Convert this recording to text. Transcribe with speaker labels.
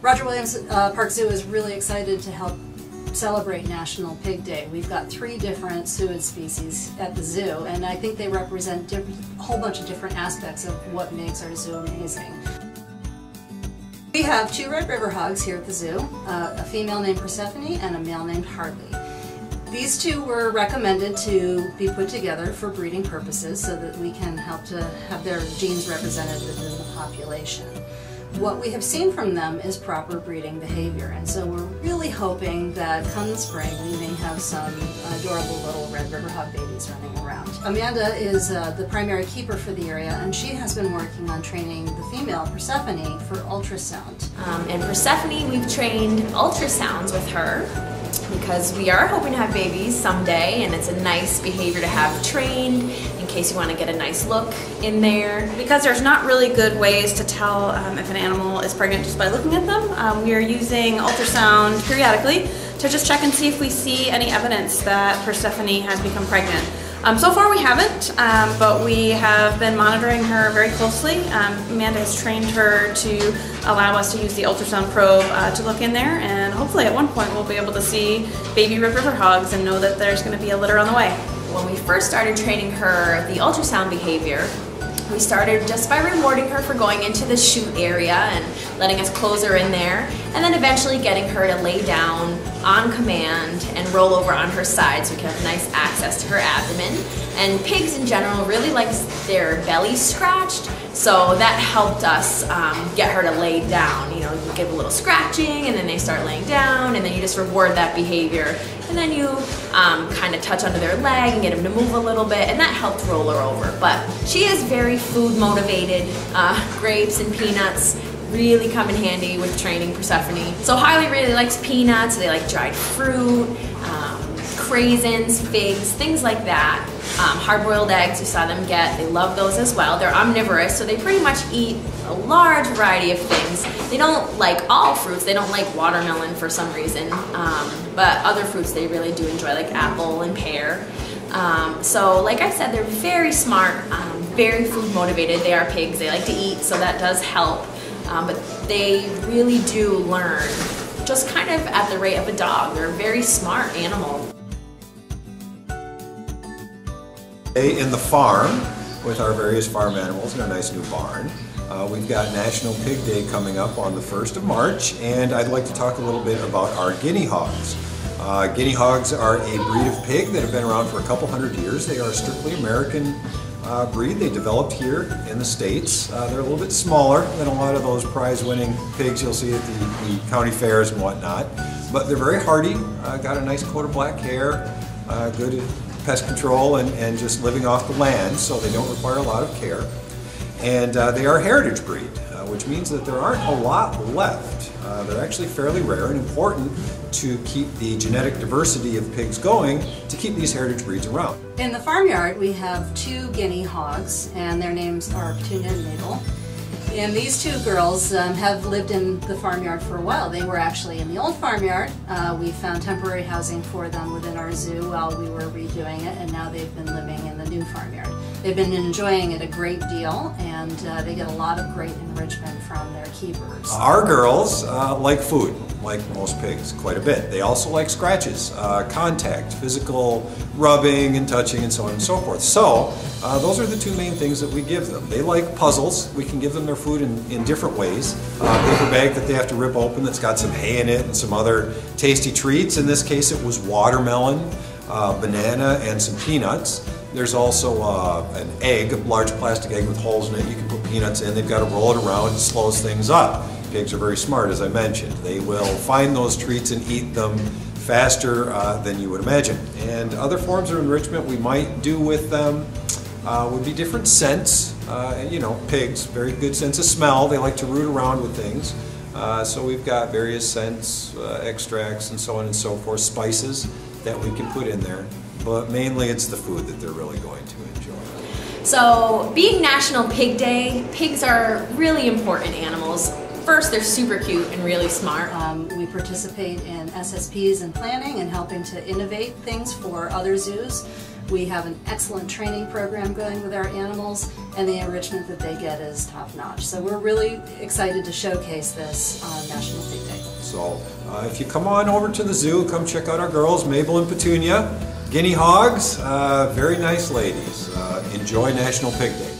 Speaker 1: Roger Williams Park Zoo is really excited to help celebrate National Pig Day. We've got 3 different suid species at the zoo, and I think they represent a whole bunch of different aspects of what makes our zoo amazing. We have 2 red river hogs here at the zoo, a female named Persephone and a male named Hartley. These 2 were recommended to be put together for breeding purposes so that we can help to have their genes represented within the population. What we have seen from them is proper breeding behavior, and so we're really hoping that come the spring we may have some adorable little red river hog babies running around. Amanda is the primary keeper for the area, and she has been working on training the female Persephone for ultrasound.
Speaker 2: And Persephone, we've trained ultrasounds with her because we are hoping to have babies someday, and it's a nice behavior to have trained in case you want to get a nice look in there.
Speaker 3: Because there's not really good ways to tell if an animal is pregnant just by looking at them, we are using ultrasound periodically to just check and see if we see any evidence that Persephone has become pregnant. So far we haven't, but we have been monitoring her very closely. Amanda has trained her to allow us to use the ultrasound probe to look in there, and hopefully at one point we'll be able to see baby red river hogs and know that there's going to be a litter on the way.
Speaker 2: When we first started training her the ultrasound behavior, we started just by rewarding her for going into the chute area and letting us close her in there, and then eventually getting her to lay down on command and roll over on her side so we can have nice access to her abdomen. And pigs in general really like their bellies scratched, so that helped us get her to lay down. You know, you give a little scratching and then they start laying down, and then you just reward that behavior. And then you kind of touch under their leg and get them to move a little bit, and that helped roll her over. But she is very food motivated. Grapes and peanuts really come in handy with training Persephone. So Harley really likes peanuts, they like dried fruit, craisins, figs, things like that. Hard-boiled eggs, you saw them get, they love those as well. They're omnivorous, so they pretty much eat a large variety of things. They don't like all fruits, they don't like watermelon for some reason, but other fruits they really do enjoy, like apple and pear. So like I said, they're very smart, very food motivated. They are pigs, they like to eat, so that does help. But they really do learn just kind of at the rate of a dog. They're a very smart animal.
Speaker 4: In the farm with our various farm animals in our nice new barn. We've got National Pig Day coming up on the 1st of March, and I'd like to talk a little bit about our guinea hogs. Guinea hogs are a breed of pig that have been around for a couple hundred years. They are a strictly American breed. They developed here in the States. They're a little bit smaller than a lot of those prize-winning pigs you'll see at the county fairs and whatnot, but they're very hardy, got a nice coat of black hair, good pest control and just living off the land, so they don't require a lot of care. And they are a heritage breed, which means that there aren't a lot left. They're actually fairly rare and important to keep the genetic diversity of pigs going, to keep these heritage breeds around.
Speaker 1: In the farmyard we have 2 guinea hogs, and their names are Petunia and Mabel. And these 2 girls have lived in the farmyard for a while. They were actually in the old farmyard. We found temporary housing for them within our zoo while we were redoing it, and now they've been living in the new farmyard. They've been enjoying it a great deal, and they get a lot of great enrichment from their keepers.
Speaker 4: Our girls like food, like most pigs, quite a bit. They also like scratches, contact, physical rubbing and touching and so on and so forth. So those are the 2 main things that we give them. They like puzzles. We can give them their food in different ways. A paper bag that they have to rip open that's got some hay in it and some other tasty treats. In this case it was watermelon, banana, and some peanuts. There's also an egg, a large plastic egg with holes in it. You can put peanuts in. They've got to roll it around. It slows things up. Pigs are very smart, as I mentioned. They will find those treats and eat them faster than you would imagine. And other forms of enrichment we might do with them would be different scents. You know, pigs, very good sense of smell. They like to root around with things. So we've got various scents, extracts, and so on and so forth, spices that we can put in there. But mainly it's the food that they're really going to enjoy.
Speaker 2: So being National Pig Day, pigs are really important animals. First, they're super cute and really smart.
Speaker 1: We participate in SSPs and planning and helping to innovate things for other zoos. We have an excellent training program going with our animals, and the enrichment that they get is top-notch. So we're really excited to showcase this on National Pig Day.
Speaker 4: So if you come on over to the zoo, come check out our girls, Mabel and Petunia, Guinea hogs, very nice ladies. Enjoy National Pig Day.